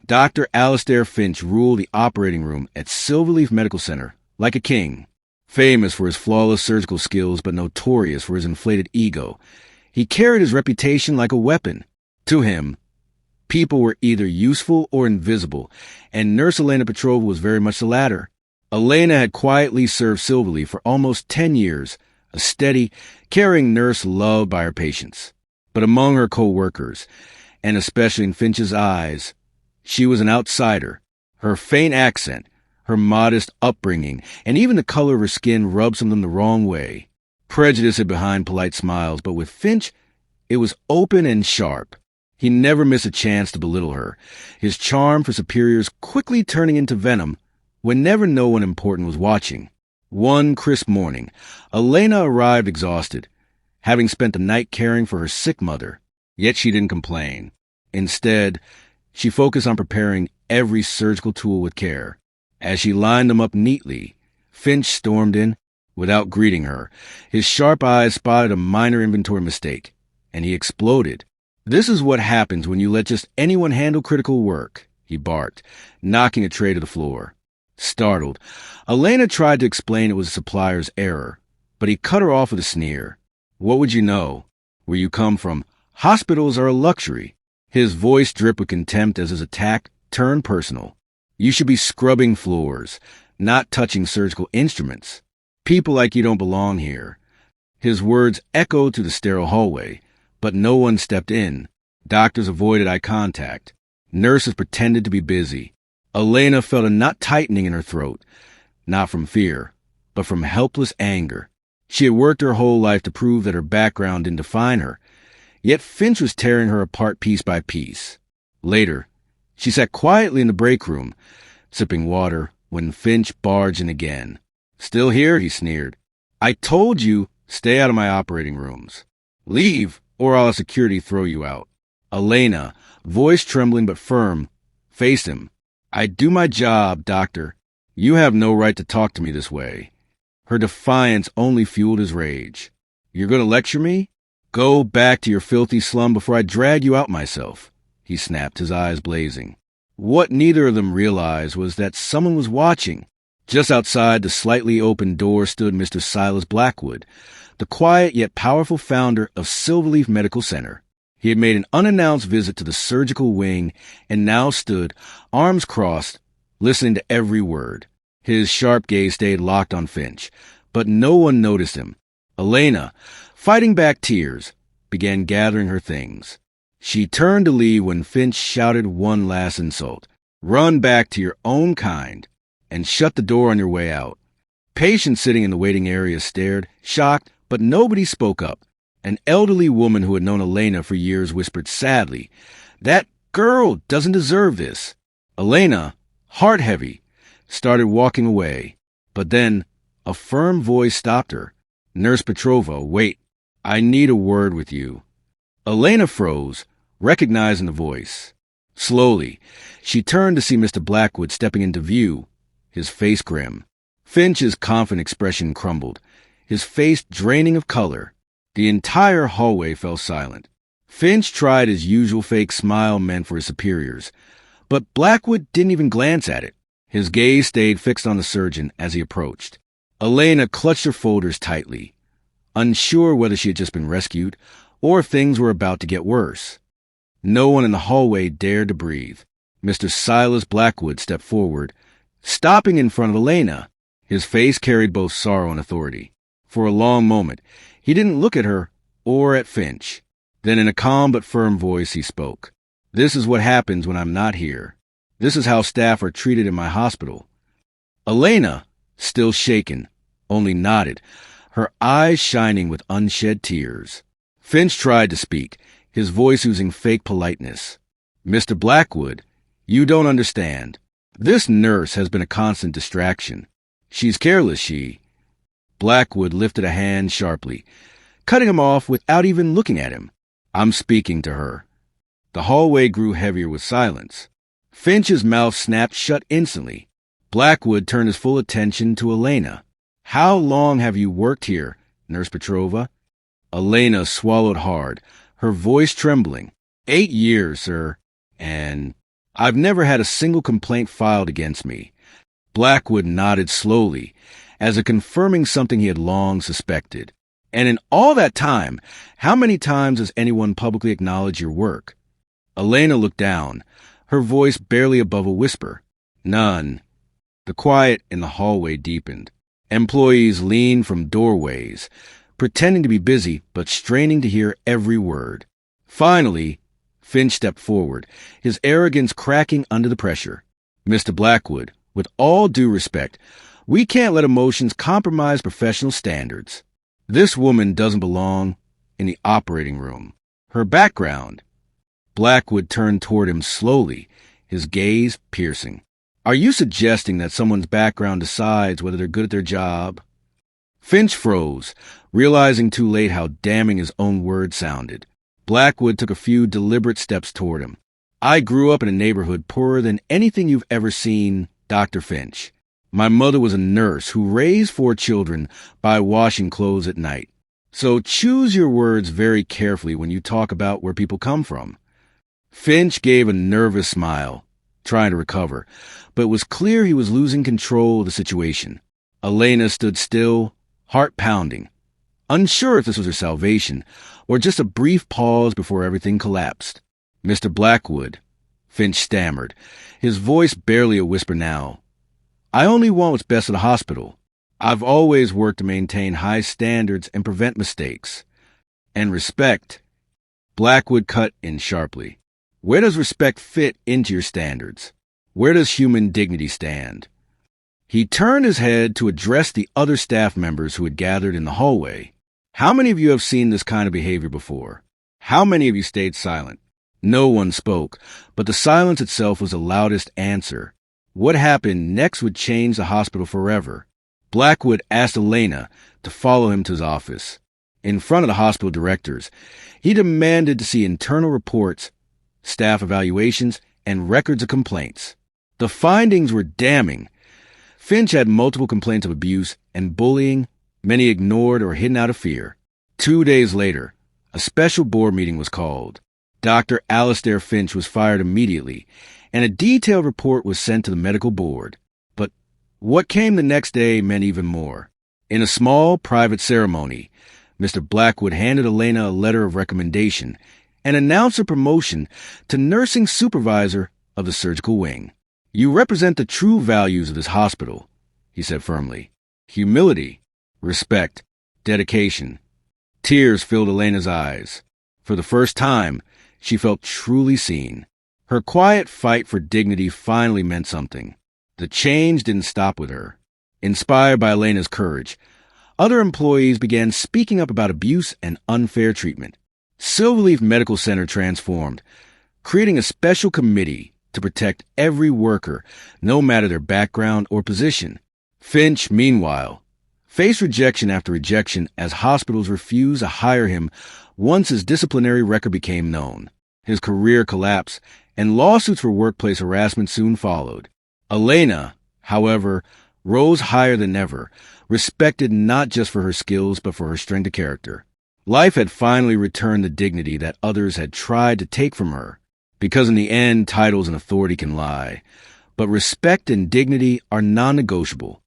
Dr. Alistair Finch ruled the operating room at Silverleaf Medical Center like a king, famous for his flawless surgical skills but notorious for his inflated ego. He carried his reputation like a weapon. To him, people were either useful or invisible, and Nurse Elena Petrova was very much the latter. Elena had quietly served Silverleaf for almost 10 years, a steady, caring nurse loved by her patients. But among her co-workers, and especially in Finch's eyes, she was an outsider. Her faint accent, her modest upbringing, and even the color of her skin rubbed some of them the wrong way. Prejudice hid behind polite smiles, but with Finch, it was open and sharp. He never missed a chance to belittle her, his charm for superiors quickly turning into venom whenever no one important was watching. One crisp morning, Elena arrived exhausted, having spent the night caring for her sick mother. Yet she didn't complain. Instead, she focused on preparing every surgical tool with care. As she lined them up neatly, Finch stormed in without greeting her. His sharp eyes spotted a minor inventory mistake, and he exploded. "This is what happens when you let just anyone handle critical work," he barked, knocking a tray to the floor. Startled, Elena tried to explain it was a supplier's error, but he cut her off with a sneer. "What would you know? Where you come from, hospitals are a luxury." His voice dripped with contempt as his attack turned personal. "You should be scrubbing floors, not touching surgical instruments. People like you don't belong here." His words echoed through the sterile hallway, but no one stepped in. Doctors avoided eye contact. Nurses pretended to be busy. Elena felt a knot tightening in her throat, not from fear, but from helpless anger. She had worked her whole life to prove that her background didn't define her, yet Finch was tearing her apart piece by piece. Later, she sat quietly in the break room, sipping water, when Finch barged in again. "Still here?" he sneered. "I told you, stay out of my operating rooms. Leave, or I'll have security throw you out." Elena, voice trembling but firm, faced him. "I do my job, doctor. You have no right to talk to me this way." Her defiance only fueled his rage. "You're going to lecture me? Go back to your filthy slum before I drag you out myself," he snapped, his eyes blazing. What neither of them realized was that someone was watching. Just outside the slightly open door stood Mr. Silas Blackwood, the quiet yet powerful founder of Silverleaf Medical Center. He had made an unannounced visit to the surgical wing and now stood, arms crossed, listening to every word. His sharp gaze stayed locked on Finch, but no one noticed him. Elena, fighting back tears, began gathering her things. She turned to leave when Finch shouted one last insult. "Run back to your own kind, and shut the door on your way out." Patients sitting in the waiting area stared, shocked, but nobody spoke up. An elderly woman who had known Elena for years whispered sadly, "That girl doesn't deserve this." Elena, heart heavy, started walking away, but then a firm voice stopped her. "Nurse Petrova, wait. I need a word with you." Elena froze, recognizing the voice. Slowly, she turned to see Mr. Blackwood stepping into view, his face grim. Finch's confident expression crumbled, his face draining of color. The entire hallway fell silent. Finch tried his usual fake smile meant for his superiors, but Blackwood didn't even glance at it. His gaze stayed fixed on the surgeon as he approached. Elena clutched her folders tightly, unsure whether she had just been rescued or if things were about to get worse. No one in the hallway dared to breathe. Mr. Silas Blackwood stepped forward, stopping in front of Elena. His face carried both sorrow and authority. For a long moment, he didn't look at her or at Finch. Then in a calm but firm voice he spoke. "This is what happens when I'm not here. This is how staff are treated in my hospital." Elena, still shaken, only nodded, her eyes shining with unshed tears. Finch tried to speak, his voice oozing fake politeness. "Mr. Blackwood, you don't understand. This nurse has been a constant distraction. She's careless, she—" Blackwood lifted a hand sharply, cutting him off without even looking at him. "I'm speaking to her." The hallway grew heavier with silence. Finch's mouth snapped shut instantly. Blackwood turned his full attention to Elena. "How long have you worked here, Nurse Petrova?" Elena swallowed hard, her voice trembling. 8 years, sir. And I've never had a single complaint filed against me. Blackwood nodded slowly, as if confirming something he had long suspected. And in all that time, how many times has anyone publicly acknowledged your work? Elena looked down, her voice barely above a whisper. None. The quiet in the hallway deepened. Employees leaned from doorways, pretending to be busy but straining to hear every word. Finally, Finch stepped forward, his arrogance cracking under the pressure. Mr. Blackwood, with all due respect, we can't let emotions compromise professional standards. This woman doesn't belong in the operating room. Her background. Blackwood turned toward him slowly, his gaze piercing. Are you suggesting that someone's background decides whether they're good at their job? Finch froze, realizing too late how damning his own words sounded. Blackwood took a few deliberate steps toward him. I grew up in a neighborhood poorer than anything you've ever seen, Dr. Finch. My mother was a nurse who raised 4 children by washing clothes at night. So choose your words very carefully when you talk about where people come from. Finch gave a nervous smile, trying to recover, but it was clear he was losing control of the situation. Elena stood still, heart pounding, unsure if this was her salvation or just a brief pause before everything collapsed. Mr. Blackwood, Finch stammered, his voice barely a whisper now. I only want what's best of the hospital. I've always worked to maintain high standards and prevent mistakes. And respect. Blackwood cut in sharply. Where does respect fit into your standards? Where does human dignity stand? He turned his head to address the other staff members who had gathered in the hallway. How many of you have seen this kind of behavior before? How many of you stayed silent? No one spoke, but the silence itself was the loudest answer. What happened next would change the hospital forever. Blackwood asked Elena to follow him to his office. In front of the hospital directors, he demanded to see internal reports, staff evaluations, and records of complaints. The findings were damning. Finch had multiple complaints of abuse and bullying, many ignored or hidden out of fear. 2 days later, a special board meeting was called. Dr. Alastair Finch was fired immediately, and a detailed report was sent to the medical board. But what came the next day meant even more. In a small, private ceremony, Mr. Blackwood handed Elena a letter of recommendation and announced her promotion to nursing supervisor of the surgical wing. You represent the true values of this hospital, he said firmly. Humility, respect, dedication. Tears filled Elena's eyes. For the first time, she felt truly seen. Her quiet fight for dignity finally meant something. The change didn't stop with her. Inspired by Elena's courage, other employees began speaking up about abuse and unfair treatment. Silverleaf Medical Center transformed, creating a special committee to protect every worker, no matter their background or position. Finch, meanwhile, faced rejection after rejection as hospitals refused to hire him once his disciplinary record became known. His career collapsed, and lawsuits for workplace harassment soon followed. Elena, however, rose higher than ever, respected not just for her skills but for her strength of character. Life had finally returned the dignity that others had tried to take from her, because in the end, titles and authority can lie. But respect and dignity are non-negotiable.